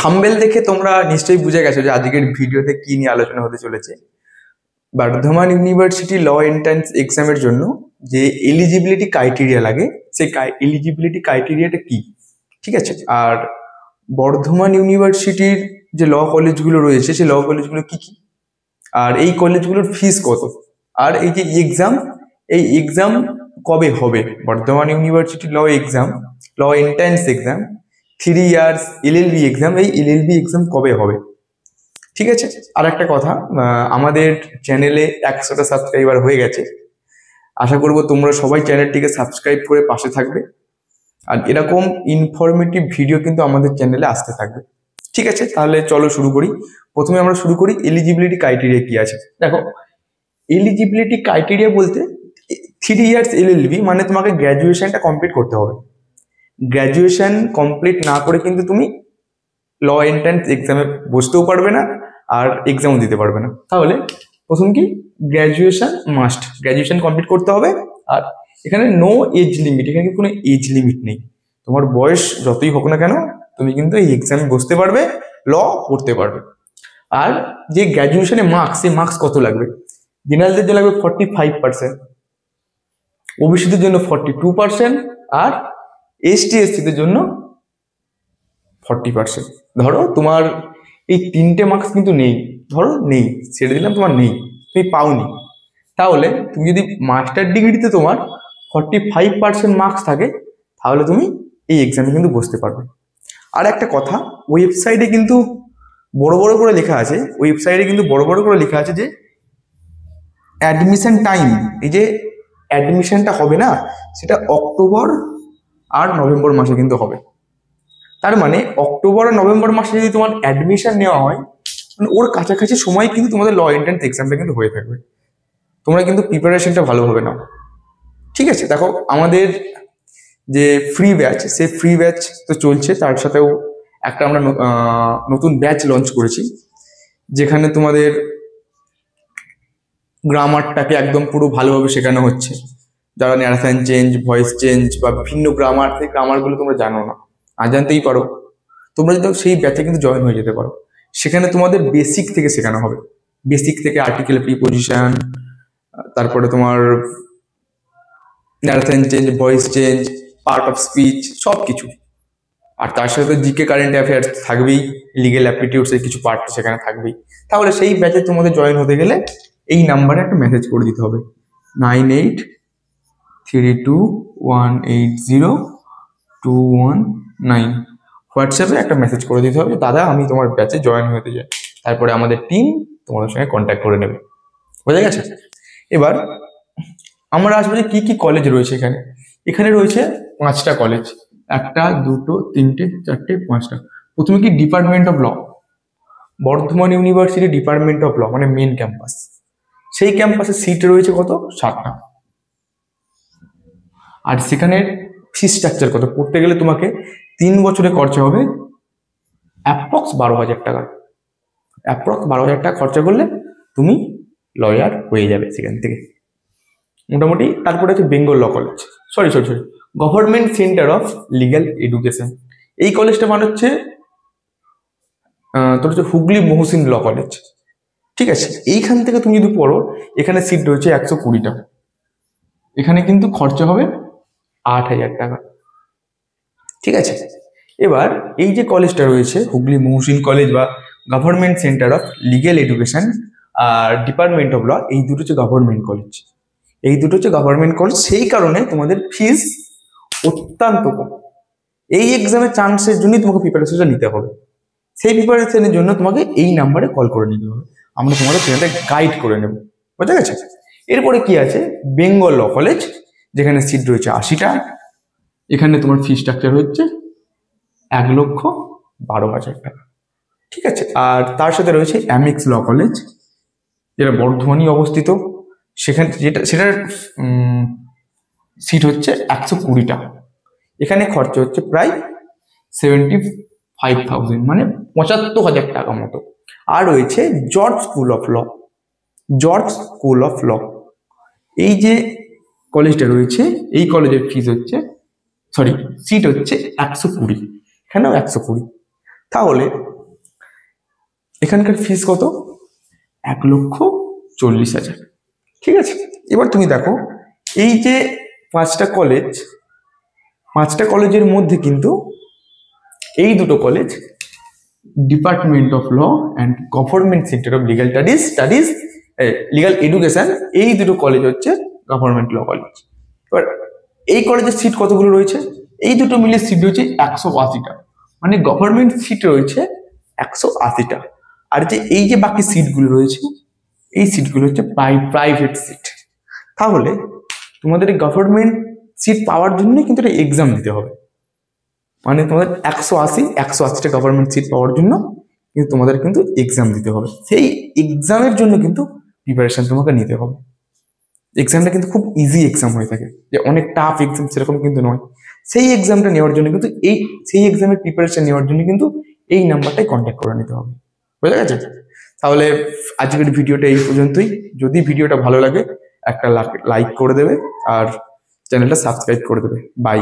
Thumbnail দেখে তোমরা নিশ্চয়ই বুঝে গেছো যে আজকের ভিডিওতে কি নিয়ে আলোচনা হতে চলেছে। বর্ধমান ইউনিভার্সিটি ল এন্ট্রান্স এক্সামের জন্য যে এলিজিবিলিটি ক্রাইটেরিয়া লাগে, সেই এলিজিবিলিটি ক্রাইটেরিয়াটা কি, ঠিক আছে? আর বর্ধমান ইউনিভার্সিটির যে ল কলেজগুলো রয়েছে সেই ল কলেজগুলো কি কি, আর এই কলেজগুলোর ফিস কত, আর এই যে এক্সাম কবে হবে, Bardhaman university law entrance exam 3 years LLB exam, এই এলএলবি এক্সাম কবে হবে, ঠিক আছে? আর একটা কথা, আমাদের চ্যানেলে 100টা সাবস্ক্রাইবার হয়ে গেছে। আশা করব তোমরা সবাই চ্যানেলটিকে সাবস্ক্রাইব করে পাশে থাকবে, আর এরকম ইনফরমেটিভ ভিডিও কিন্তু আমাদের চ্যানেলে আসতে থাকবে, ঠিক আছে? তাহলে চলো শুরু করি। প্রথমে আমরা শুরু করি এলিজিবিলিটি ক্রাইটেরিয়া কি আছে। দেখো, এলিজিবিলিটি ক্রাইটেরিয়া বলতে 3 ইয়ার্স এলএলবি মানে তোমাকে গ্র্যাজুয়েশনটা কমপ্লিট করতে হবে। গ্র্যাজুয়েশন কমপ্লিট না করে কিন্তু তুমি ল এন্ট্রান্স এক্সামে বসতেও পারবে না আর এক্সামও দিতে পারবে না। তাহলে প্রথম কি, গ্র্যাজুয়েশন কমপ্লিট করতে হবে। আর এখানে নো এজ লিমিট, এখানে কোনো এজ লিমিট নেই। তোমার বয়স যতই হোক না কেন তুমি কিন্তু এই এক্সামে বসতে পারবে, ল পড়তে পারবে। আর যে গ্র্যাজুয়েশনে মার্কস, সেই মার্কস কত লাগবে? জেনারেলদের জন্য লাগবে 45%, ওবিসিদের জন্য 42%, আর এসটি/এসসিদের জন্য 40%। ধরো তোমার এই 3টে মার্কস কিন্তু নেই, ধরো নেই, ছেড়ে দিলাম তোমার নেই, তুমি পাওনি, তাহলে তুমি যদি মাস্টার ডিগ্রিতে তোমার 45% মার্কস থাকে তাহলে তুমি এই এক্সামে কিন্তু বসতে পারবে। আর একটা কথা, ওয়েবসাইটে কিন্তু বড় বড় করে লেখা আছে, যে অ্যাডমিশন টাইম, এই যে অ্যাডমিশনটা হবে না, সেটা অক্টোবর আর নভেম্বর মাসে কিন্তু হবে। তার মানে অক্টোবর আর নভেম্বর মাসে যদি তোমার অ্যাডমিশন নেওয়া হয়, মানে ওর কাছাকাছি সময় কিন্তু তোমাদের ল এন্ট্রান্স এক্সামটা কিন্তু হয়ে থাকবে। তোমরা কিন্তু প্রিপারেশনটা ভালোভাবে নাও, ঠিক আছে? দেখো, আমাদের যে ফ্রি ব্যাচ, সেই ফ্রি ব্যাচ তো চলছে, তার সাথেও একটা আমরা নতুন ব্যাচ লঞ্চ করেছি, যেখানে তোমাদের গ্রামারটাকে একদম পুরো ভালোভাবে শেখানো হচ্ছে। যারা ন্যারেশন চেঞ্জ, ভয়েস চেঞ্জ বা বিভিন্ন গ্রামারগুলো তোমরা জানো না, জানতেই পারো, তোমরা যদি সেই ব্যাচে কিন্তু জয়েন হয়ে যেতে পারো। সেখানে তোমাদের বেসিক থেকে শেখানো হবে, বেসিক থেকে আর্টিকেল, প্রিপোজিশন, তারপরে তোমার narration change, voice change, part of speech, সব কিছু। আর তার সাথে জিকে, কারেন্ট অ্যাফেয়ার্স থাকবেই, লিগেল অ্যাপটিটিউডসের কিছু পার্ট সেখানে থাকবেই। তাহলে সেই ব্যাচে তোমাদের জয়েন হতে গেলে এই নাম্বারে একটা মেসেজ করে দিতে হবে, 9832180219। হোয়াটসঅ্যাপে একটা মেসেজ করে দিতে হবে, দাদা আমি তোমার ব্যাচে জয়েন হতে চাই। তারপরে আমাদের টিম তোমাদের সঙ্গে কন্ট্যাক্ট করে নেবে, বোঝা গেছে? এবার আমরা আসবো যে কি কি কলেজ রয়েছে এখানে। এখানে রয়েছে 5টা কলেজ, 1, 2, 3, 4, 5টা। প্রথমে কি, department of law, Bardhaman university department of law মানে মেন ক্যাম্পাস। সেই ক্যাম্পাসে সিট রয়েছে কত? 7টা। আর সেখানে ফি স্ট্রাকচার কত? পড়তে গেলে তোমাকে 3 বছরে খরচা হবে অ্যাপ্রক্স 12,000 টাকা। অ্যাপ্রক্স 12,000 টাকা খরচা করলে তুমি লয়ার হয়ে যাবে সেখান থেকে মোটামুটি। তারপরে আছে Bengal law college, sorry government centre of legal education. এই কলেজটা মানে হচ্ছে তোর হচ্ছে হুগলি মহসিন ল কলেজ, ঠিক আছে? এইখান থেকে তুমি যদি পড়ো, এখানে সিট রয়েছে 120টা। এখানে কিন্তু খরচা হবে 8,000 টাকা, ঠিক আছে? এবার এই যে কলেজটা রয়েছে হুগলি মহসিন কলেজ বা government centre of legal education আর ডিপার্টমেন্ট অফ ল, এই দুটো হচ্ছে গভর্নমেন্ট কলেজ। সেই কারণে তোমাদের ফিস অত্যন্ত কম। এই এক্সামের চান্সের জন্যই তোমাকে প্রিপারেশনটা নিতে হবে। সেই প্রিপারেশনের জন্য তোমাকে এই নাম্বারে কল করে নিতে হবে, আমরা তোমাদের সেখানে গাইড করে নেব, বুঝা গেছে? এরপরে কি আছে, বেঙ্গল ল কলেজ, যেখানে সিট রয়েছে 80টা। এখানে তোমার ফি স্ট্রাকচার হচ্ছে 1,12,000 টাকা, ঠিক আছে? আর তার সাথে রয়েছে অ্যামিক্স ল কলেজ, যেটা বর্ধমানে অবস্থিত। সেটার সিট হচ্ছে 120টা। এখানে খরচা হচ্ছে প্রায় 75,000 মানে 75,000 টাকা মতো। আর রয়েছে জর্জ স্কুল অফ ল, এই যে কলেজটা রয়েছে, এই কলেজের ফিস হচ্ছে সিট হচ্ছে 120, এখানেও 120। তাহলে এখানকার ফিস কত? 1,40,000। ঠিক আছে, এবার তুমি দেখো এই যে পাঁচটা কলেজের মধ্যে কিন্তু এই দুটো college department of law and government centre of legal education, এই দুটো কলেজ হচ্ছে গভর্নমেন্ট ল কলেজ। এবার এই কলেজের সিট কতগুলো রয়েছে? এই দুটো মিলে সিট রয়েছে 180টা, মানে গভর্নমেন্ট সিট রয়েছে 180টা। আর যে এই যে বাকি সিটগুলো রয়েছে, এই সিটগুলো হচ্ছে প্রাইভেট সিট। তাহলে তোমাদের এই গভর্নমেন্ট সিট পাওয়ার জন্য কিন্তু একটা এক্সাম দিতে হবে, মানে তোমাদের 180টা গভর্নমেন্ট সিট পাওয়ার জন্য কিন্তু তোমাদের কিন্তু এক্সাম দিতে হবে। সেই এক্সামের জন্য কিন্তু প্রিপারেশন তোমাকে নিতে হবে। এক্সামটা কিন্তু খুব ইজি এক্সাম হয়ে থাকে, যে অনেক টাফ এক্সাম সেরকম কিন্তু নয়। সেই এক্সামটা নেওয়ার জন্য কিন্তু সেই এক্সামের প্রিপারেশন নেওয়ার জন্য কিন্তু এই নাম্বারটাই কন্ট্যাক্ট করে নিতে হবে। বুঝা গেছে? তাহলে আজকের ভিডিওটা এই পর্যন্তই। যদি ভিডিওটা ভালো লাগে একটা লাইক করে দেবে আর চ্যানেলটা সাবস্ক্রাইব করে দেবে। বাই।